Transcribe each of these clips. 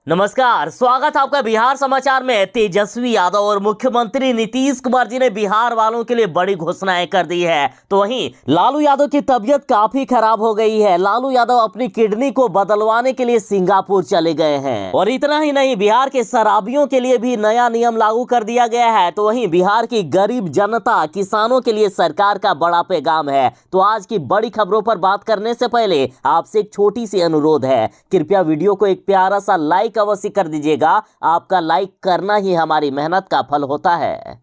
नमस्कार, स्वागत है आपका बिहार समाचार में। तेजस्वी यादव और मुख्यमंत्री नीतीश कुमार जी ने बिहार वालों के लिए बड़ी घोषणाएं कर दी है। तो वहीं लालू यादव की तबीयत काफी खराब हो गई है। लालू यादव अपनी किडनी को बदलवाने के लिए सिंगापुर चले गए हैं। और इतना ही नहीं, बिहार के शराबियों के लिए भी नया नियम लागू कर दिया गया है। तो वहीं बिहार की गरीब जनता, किसानों के लिए सरकार का बड़ा पैगाम है। तो आज की बड़ी खबरों पर बात करने से पहले आपसे एक छोटी सी अनुरोध है, कृपया वीडियो को एक प्यारा सा लाइक अवश्य कर दीजिएगा। आपका लाइक करना ही हमारी मेहनत का फल होता है।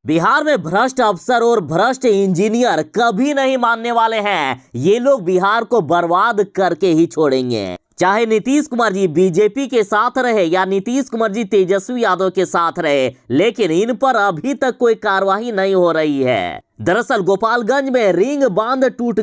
बिहार में भ्रष्ट अफसर और भ्रष्ट इंजीनियर कभी नहीं मानने वाले हैं। ये लोग बिहार को बर्बाद करके ही छोड़ेंगे। चाहे नीतीश कुमार जी बीजेपी के साथ रहे या नीतीश कुमार जी तेजस्वी यादव के साथ रहे, लेकिन इन पर अभी तक कोई कार्रवाई नहीं हो रही है। दरअसल गोपालगंज में रिंग बांध टूट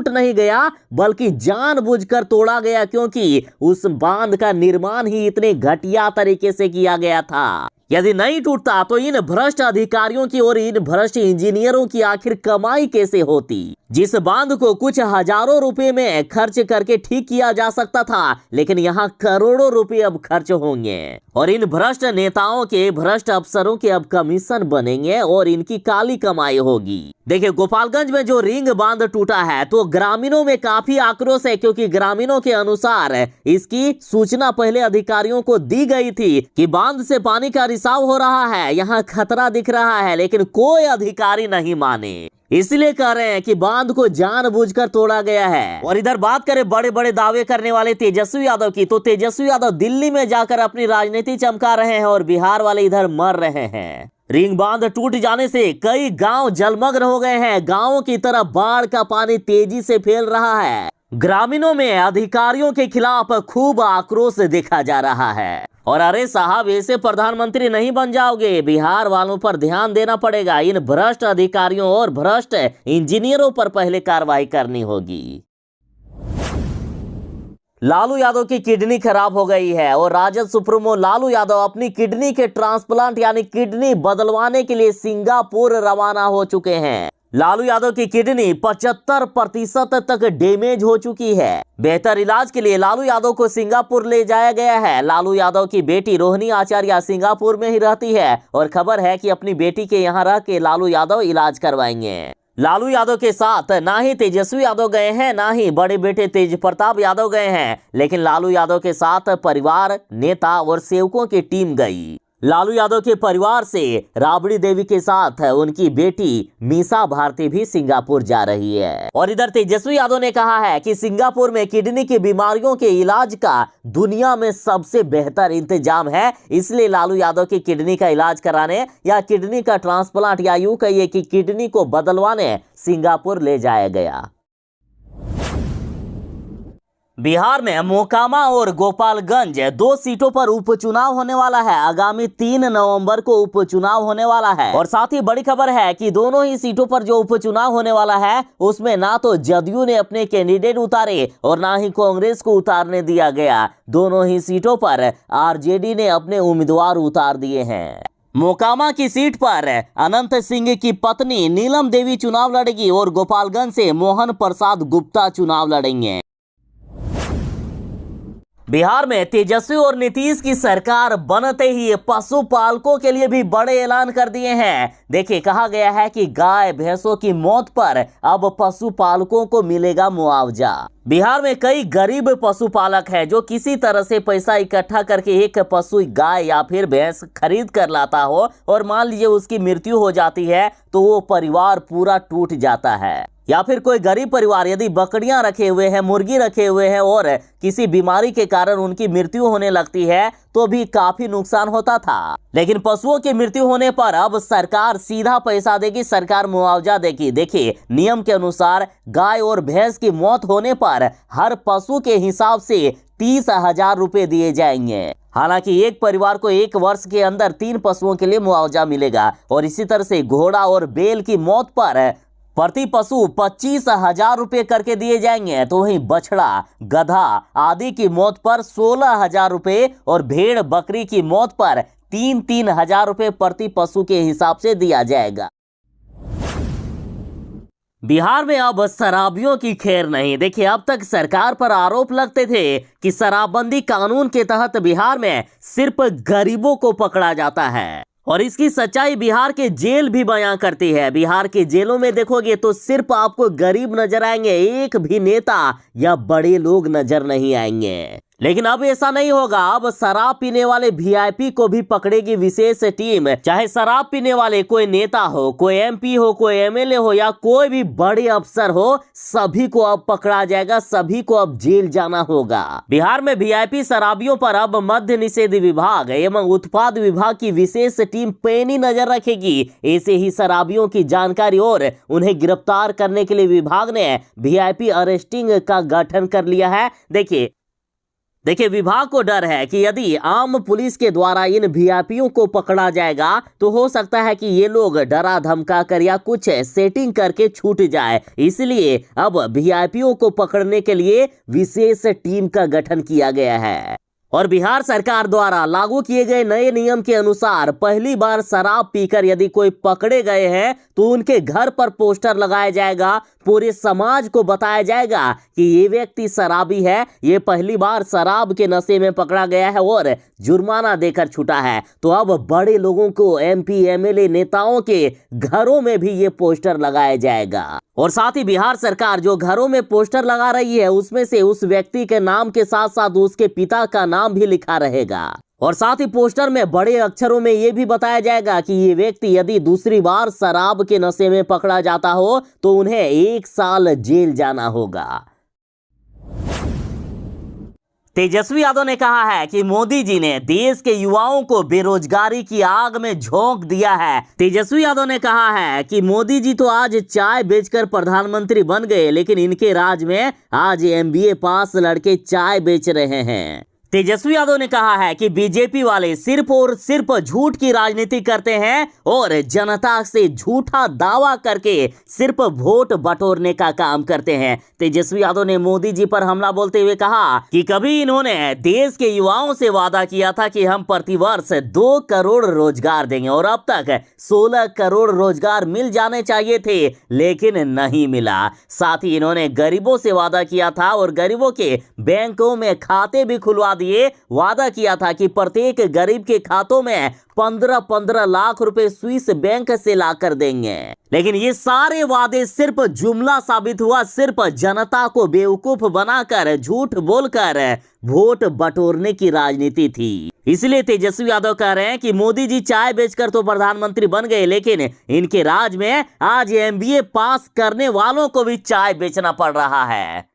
नहीं गया बल्कि जानबूझकर तोड़ा गया, क्योंकि उस बांध का निर्माण ही इतने घटिया तरीके से किया गया था। यदि नहीं टूटता तो इन भ्रष्ट अधिकारियों की और इन भ्रष्ट इंजीनियरों की आखिर कमाई कैसे होती। जिस बांध को कुछ हजारों रुपए में खर्च करके ठीक किया जा सकता था, लेकिन यहाँ करोड़ों रुपए अब खर्च होंगे और इन भ्रष्ट नेताओं के, भ्रष्ट अफसरों के अब कमीशन बनेंगे और इनकी काली कमाई होगी। देखिए, गोपालगंज में जो रिंग बांध टूटा है तो ग्रामीणों में काफी आक्रोश है, क्योंकि ग्रामीणों के अनुसार इसकी सूचना पहले अधिकारियों को दी गई थी कि बांध से पानी का रिसाव हो रहा है, यहाँ खतरा दिख रहा है, लेकिन कोई अधिकारी नहीं माने। इसलिए कह रहे हैं कि बांध को जानबूझकर तोड़ा गया है। और इधर बात करें बड़े बड़े दावे करने वाले तेजस्वी यादव की, तो तेजस्वी यादव दिल्ली में जाकर अपनी राजनीति चमका रहे हैं और बिहार वाले इधर मर रहे हैं। रिंग बांध टूट जाने से कई गांव जलमग्न हो गए हैं। गांवों की तरफ बाढ़ का पानी तेजी से फैल रहा है। ग्रामीणों में अधिकारियों के खिलाफ खूब आक्रोश देखा जा रहा है। और अरे साहब, ऐसे प्रधानमंत्री नहीं बन जाओगे, बिहार वालों पर ध्यान देना पड़ेगा। इन भ्रष्ट अधिकारियों और भ्रष्ट इंजीनियरों पर पहले कार्रवाई करनी होगी। लालू यादव की किडनी खराब हो गई है और राजद सुप्रीमो लालू यादव अपनी किडनी के ट्रांसप्लांट यानी किडनी बदलवाने के लिए सिंगापुर रवाना हो चुके हैं। लालू यादव की किडनी 75% तक डैमेज हो चुकी है। बेहतर इलाज के लिए लालू यादव को सिंगापुर ले जाया गया है। लालू यादव की बेटी रोहिणी आचार्य सिंगापुर में ही रहती है और खबर है कि अपनी बेटी के यहाँ रह के लालू यादव इलाज करवाएंगे। लालू यादव के साथ ना ही तेजस्वी यादव गए हैं, ना ही बड़े बेटे तेज प्रताप यादव गए हैं, लेकिन लालू यादव के साथ परिवार, नेता और सेवकों की टीम गई। लालू यादव के परिवार से राबड़ी देवी के साथ उनकी बेटी मीसा भारती भी सिंगापुर जा रही है। और इधर तेजस्वी यादव ने कहा है कि सिंगापुर में किडनी की बीमारियों के इलाज का दुनिया में सबसे बेहतर इंतजाम है, इसलिए लालू यादव की किडनी का इलाज कराने या किडनी का ट्रांसप्लांट या यूं कहिए कि किडनी को बदलवाने सिंगापुर ले जाया गया। बिहार में मोकामा और गोपालगंज 2 सीटों पर उपचुनाव होने वाला है। आगामी 3 नवंबर को उपचुनाव होने वाला है और साथ ही बड़ी खबर है कि दोनों ही सीटों पर जो उपचुनाव होने वाला है उसमें ना तो जदयू ने अपने कैंडिडेट उतारे और ना ही कांग्रेस को उतारने दिया गया। दोनों ही सीटों पर आरजेडी ने अपने उम्मीदवार उतार दिए हैं। मोकामा की सीट पर अनंत सिंह की पत्नी नीलम देवी चुनाव लड़ेगी और गोपालगंज से मोहन प्रसाद गुप्ता चुनाव लड़ेंगे। बिहार में तेजस्वी और नीतीश की सरकार बनते ही पशुपालकों के लिए भी बड़े ऐलान कर दिए हैं। देखिए, कहा गया है कि गाय भैंसों की मौत पर अब पशुपालकों को मिलेगा मुआवजा। बिहार में कई गरीब पशुपालक हैं जो किसी तरह से पैसा इकट्ठा करके एक पशु, गाय या फिर भैंस खरीद कर लाता हो और मान लीजिए उसकी मृत्यु हो जाती है तो वो परिवार पूरा टूट जाता है। या फिर कोई गरीब परिवार यदि बकरियां रखे हुए हैं, मुर्गी रखे हुए हैं और किसी बीमारी के कारण उनकी मृत्यु होने लगती है तो भी काफी नुकसान होता था। लेकिन पशुओं की मृत्यु होने पर अब सरकार सीधा पैसा देगी, सरकार मुआवजा देगी। देखिए, नियम के अनुसार गाय और भैंस की मौत होने पर हर पशु के हिसाब से 30,000 रुपए दिए जाएंगे। हालांकि एक परिवार को 1 वर्ष के अंदर 3 पशुओं के लिए मुआवजा मिलेगा। और इसी तरह से घोड़ा और बैल की मौत पर प्रति पशु 25,000 रुपए करके दिए जाएंगे। तो वहीं बछड़ा, गधा आदि की मौत पर 16,000 रुपए और भेड़ बकरी की मौत पर 3-3 हजार रुपए प्रति पशु के हिसाब से दिया जाएगा। बिहार में अब शराबियों की खैर नहीं। देखिए, अब तक सरकार पर आरोप लगते थे कि शराबबंदी कानून के तहत बिहार में सिर्फ गरीबों को पकड़ा जाता है, और इसकी सच्चाई बिहार के जेल भी बयां करती है। बिहार के जेलों में देखोगे तो सिर्फ आपको गरीब नजर आएंगे, एक भी नेता या बड़े लोग नजर नहीं आएंगे। लेकिन अब ऐसा नहीं होगा। अब शराब पीने वाले वीआईपी को भी पकड़ेगी विशेष टीम। चाहे शराब पीने वाले कोई नेता हो, कोई एमपी हो, कोई एमएलए हो या कोई भी बड़े अफसर हो, सभी को अब पकड़ा जाएगा, सभी को अब जेल जाना होगा। बिहार में वीआईपी शराबियों पर अब मद्य निषेध विभाग एवं उत्पाद विभाग की विशेष टीम पैनी नजर रखेगी। ऐसे ही शराबियों की जानकारी और उन्हें गिरफ्तार करने के लिए विभाग ने वीआईपी अरेस्टिंग का गठन कर लिया है। देखिए, विभाग को डर है कि यदि आम पुलिस के द्वारा इन वीआईपीओं को पकड़ा जाएगा तो हो सकता है कि ये लोग डरा धमका कर या कुछ सेटिंग करके छूट जाए। इसलिए अब वीआईपीओ को पकड़ने के लिए विशेष टीम का गठन किया गया है। और बिहार सरकार द्वारा लागू किए गए नए नियम के अनुसार पहली बार शराब पीकर यदि कोई पकड़े गए हैं तो उनके घर पर पोस्टर लगाया जाएगा। पूरे समाज को बताया जाएगा कि ये व्यक्ति शराबी है, ये पहली बार शराब के नशे में पकड़ा गया है और जुर्माना देकर छूटा है। तो अब बड़े लोगों को, एमपी एमएलए नेताओं के घरों में भी ये पोस्टर लगाया जाएगा। और साथ ही बिहार सरकार जो घरों में पोस्टर लगा रही है उसमें से उस व्यक्ति के नाम के साथ साथ उसके पिता का नाम भी लिखा रहेगा। और साथ ही पोस्टर में बड़े अक्षरों में यह भी बताया जाएगा कि ये व्यक्ति यदि दूसरी बार शराब के नशे में पकड़ा जाता हो तो उन्हें 1 साल जेल जाना होगा। तेजस्वी यादव ने कहा है कि मोदी जी ने देश के युवाओं को बेरोजगारी की आग में झोंक दिया है। तेजस्वी यादव ने कहा है कि मोदी जी तो आज चाय बेचकर प्रधानमंत्री बन गए, लेकिन इनके राज में आज एमबीए पास लड़के चाय बेच रहे हैं। तेजस्वी यादव ने कहा है कि बीजेपी वाले सिर्फ और सिर्फ झूठ की राजनीति करते हैं और जनता से झूठा दावा करके सिर्फ वोट बटोरने का काम करते हैं। तेजस्वी यादव ने मोदी जी पर हमला बोलते हुए कहा कि कभी इन्होंने देश के युवाओं से वादा किया था कि हम प्रतिवर्ष 2 करोड़ रोजगार देंगे और अब तक 16 करोड़ रोजगार मिल जाने चाहिए थे, लेकिन नहीं मिला। साथ ही इन्होंने गरीबों से वादा किया था और गरीबों के बैंकों में खाते भी खुलवा दिए। वादा किया था कि प्रत्येक गरीब के खातों में 15-15 लाख रुपए स्विस बैंक से लाकर देंगे, लेकिन ये सारे वादे सिर्फ जुमला साबित हुआ। सिर्फ जनता को बेवकूफ बनाकर, झूठ बोलकर वोट बटोरने की राजनीति थी। इसलिए तेजस्वी यादव कह रहे हैं कि मोदी जी चाय बेचकर तो प्रधानमंत्री बन गए, लेकिन इनके राज में आज एमबीए पास करने वालों को भी चाय बेचना पड़ रहा है।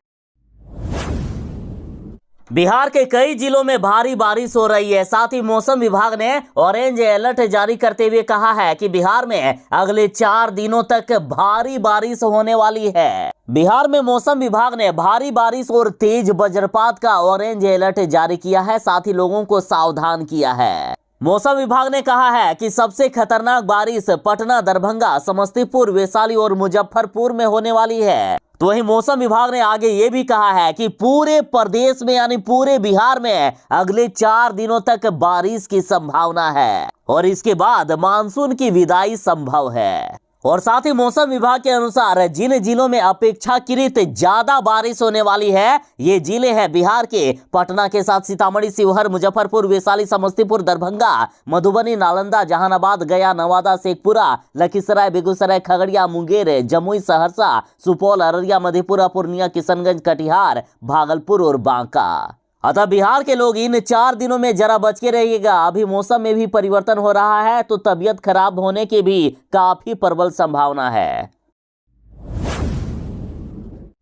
बिहार के कई जिलों में भारी बारिश हो रही है। साथ ही मौसम विभाग ने ऑरेंज अलर्ट जारी करते हुए कहा है कि बिहार में अगले 4 दिनों तक भारी बारिश होने वाली है। बिहार में मौसम विभाग ने भारी बारिश और तेज वज्रपात का ऑरेंज अलर्ट जारी किया है, साथ ही लोगों को सावधान किया है। मौसम विभाग ने कहा है कि सबसे खतरनाक बारिश पटना, दरभंगा, समस्तीपुर, वैशाली और मुजफ्फरपुर में होने वाली है। तो वहीं मौसम विभाग ने आगे ये भी कहा है कि पूरे प्रदेश में यानी पूरे बिहार में अगले 4 दिनों तक बारिश की संभावना है और इसके बाद मानसून की विदाई संभव है। और साथ ही मौसम विभाग के अनुसार जिन जिलों में अपेक्षाकृत ज्यादा बारिश होने वाली है, ये जिले हैं बिहार के पटना के साथ सीतामढ़ी, शिवहर, मुजफ्फरपुर, वैशाली, समस्तीपुर, दरभंगा, मधुबनी, नालंदा, जहानाबाद, गया, नवादा, शेखपुरा, लखीसराय, बेगूसराय, खगड़िया, मुंगेर, जमुई, सहरसा, सुपौल, अररिया, मधेपुरा, पूर्णिया, किशनगंज, कटिहार, भागलपुर और बांका। अतः बिहार के लोग इन 4 दिनों में जरा बच के रहिएगा। अभी मौसम में भी परिवर्तन हो रहा है तो तबीयत खराब होने की भी काफी प्रबल संभावना है।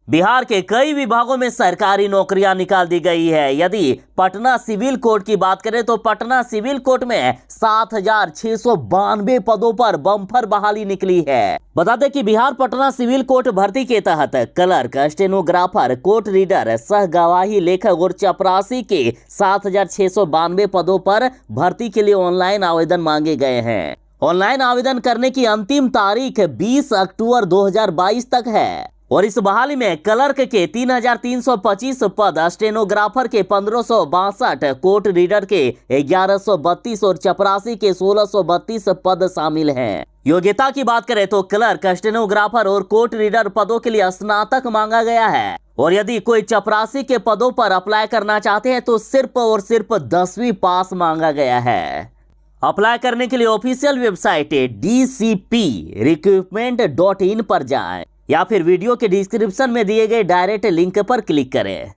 बिहार के कई विभागों में सरकारी नौकरियां निकाल दी गई है। यदि पटना सिविल कोर्ट की बात करें तो पटना सिविल कोर्ट में 7,692 पदों पर बम्पर बहाली निकली है। बता दें कि बिहार पटना सिविल कोर्ट भर्ती के तहत क्लर्क, स्टेनोग्राफर, कोर्ट रीडर, सह गवाही लेखक और चपरासी के 7,692 पदों पर भर्ती के लिए ऑनलाइन आवेदन मांगे गए हैं। ऑनलाइन आवेदन करने की अंतिम तारीख 20 अक्टूबर 2022 तक है। और इस बहाली में क्लर्क के 3,325 पद, स्टेनोग्राफर के 1562, कोर्ट रीडर के 1132 और चपरासी के 1632 पद शामिल हैं। योग्यता की बात करें तो क्लर्क, स्टेनोग्राफर और कोर्ट रीडर पदों के लिए स्नातक मांगा गया है और यदि कोई चपरासी के पदों पर अप्लाई करना चाहते हैं तो सिर्फ और सिर्फ 10वीं पास मांगा गया है। अप्लाई करने के लिए ऑफिशियल वेबसाइट dcp-recruitment.in पर जाएं या फिर वीडियो के डिस्क्रिप्शन में दिए गए डायरेक्ट लिंक पर क्लिक करें।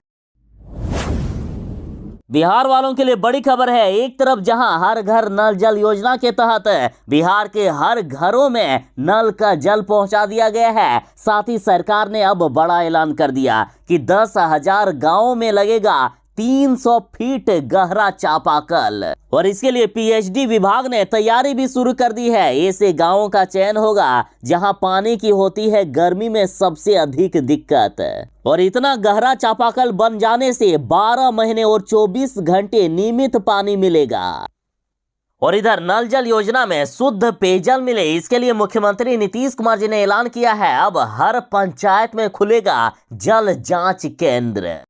बिहार वालों के लिए बड़ी खबर है। एक तरफ जहां हर घर नल जल योजना के तहत बिहार के हर घरों में नल का जल पहुंचा दिया गया है, साथ ही सरकार ने अब बड़ा ऐलान कर दिया कि 10,000 गांवों में लगेगा 300 फीट गहरा चापाकल और इसके लिए पीएचडी विभाग ने तैयारी भी शुरू कर दी है। ऐसे गांवों का चयन होगा जहां पानी की होती है गर्मी में सबसे अधिक दिक्कत और इतना गहरा चापाकल बन जाने से 12 महीने और 24 घंटे नियमित पानी मिलेगा। और इधर नल जल योजना में शुद्ध पेयजल मिले, इसके लिए मुख्यमंत्री नीतीश कुमार जी ने ऐलान किया है। अब हर पंचायत में खुलेगा जल जांच केंद्र।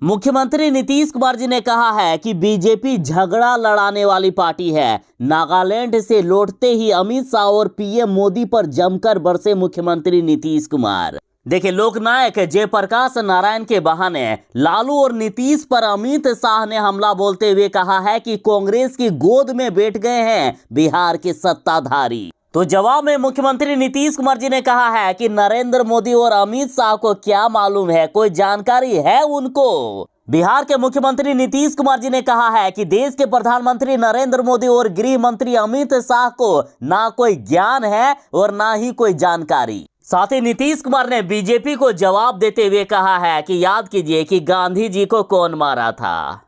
मुख्यमंत्री नीतीश कुमार जी ने कहा है कि बीजेपी झगड़ा लड़ाने वाली पार्टी है। नागालैंड से लौटते ही अमित शाह और पीएम मोदी पर जमकर बरसे मुख्यमंत्री नीतीश कुमार। देखिए, लोकनायक जयप्रकाश नारायण के बहाने लालू और नीतीश पर अमित शाह ने हमला बोलते हुए कहा है कि कांग्रेस की गोद में बैठ गए हैं बिहार के सत्ताधारी। तो जवाब में मुख्यमंत्री नीतीश कुमार जी ने कहा है कि नरेंद्र मोदी और अमित शाह को क्या मालूम है, कोई जानकारी है उनको। बिहार के मुख्यमंत्री नीतीश कुमार जी ने कहा है कि देश के प्रधानमंत्री नरेंद्र मोदी और गृह मंत्री अमित शाह को ना कोई ज्ञान है और ना ही कोई जानकारी। साथ ही नीतीश कुमार ने बीजेपी को जवाब देते हुए कहा है कि याद कीजिए कि गांधी जी को कौन मारा था।